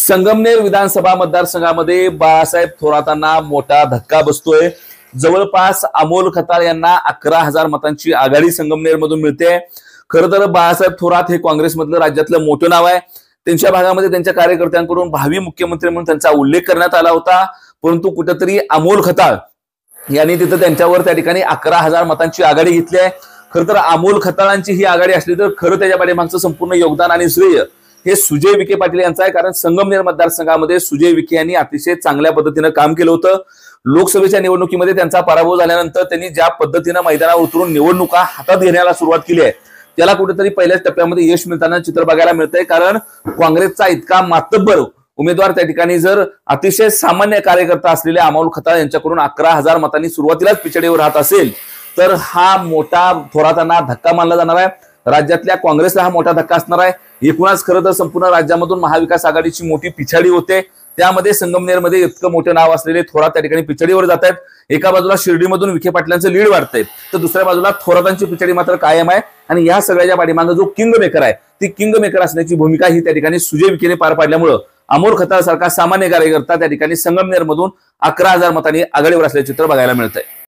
संगमनेर विधानसभा मतदारसंघामध्ये बाळासाहेब थोरातांना मोठा धक्का बसतोय। जवळपास अमोल खताळ यांना 11,000 मतांची आघाडी संगमनेर मधून मिळते। खरं तर बाळासाहेब थोरात हे काँग्रेसमधलं राज्यातलं मोठं नाव आहे। त्यांच्या भागामध्ये त्यांच्या कार्यकर्त्यांकडून भावी मुख्यमंत्री म्हणून त्यांचा उल्लेख करण्यात आला होता, परंतु कुठेतरी अमोल खताळ यांनी तिथे त्यांच्यावर त्या ठिकाणी 11,000 मतांची आघाडी घेतली आहे। खरं तर अमोल खताळांची ही आघाडी असली तर खरं त्याच्या पाठीमागचं संपूर्ण योगदान आणि श्रेय हे सुजय विखे पाटील यांचं आहे। कारण संगमनेर मतदारसंघामध्ये सुजय विखे यांनी अतिशय चांगल्या पद्धतीने काम केलं होतं। लोकसभेच्या निवडणुकीमध्ये त्यांचा पराभव झाल्यानंतर त्यांनी ज्या पद्धतीने मैदानावर उतरून निवडणुका हातात घेण्याला सुरुवात केली आहे त्याला कुठेतरी पहिल्याच टप्प्यामध्ये यश मिळताना चित्र बघायला मिळतंय। कारण काँग्रेसचा इतका मातब्बर उमेदवार त्या ठिकाणी जर अतिशय सामान्य कार्यकर्ता असलेले अमोल खताळ यांच्याकडून 11,000 मतांनी सुरुवातीलाच पिछाडीवर राहत असेल तर हा मोठा थोरातांना धक्का मानला जाणार आहे। राज्यातल्या काँग्रेसला हा मोठा धक्का असणार आहे। एकूणच खरं तर संपूर्ण राज्यामधून महाविकास आघाडीची मोठी पिछाडी होते, त्यामध्ये संगमनेरमध्ये इतकं मोठं नाव असलेले थोरात त्या ठिकाणी पिछाडीवर जात आहेत। एका बाजूला शिर्डीमधून विखे पाटलांचं लीड वाढतंय तर दुसऱ्या बाजूला थोरातांची पिछाडी मात्र कायम आहे। आणि या सगळ्याच्या पाठीमागे जो किंग मेकर आहे ती किंग मेकर असण्याची भूमिका ही त्या ठिकाणी सुजय विखेने पार पाडल्यामुळे अमोल खताळ सारखा सामान्य कार्यकर्ता त्या ठिकाणी संगमनेर मधून 11,000 मतांनी आघाडीवर असल्याचे चित्र बघायला मिळतंय।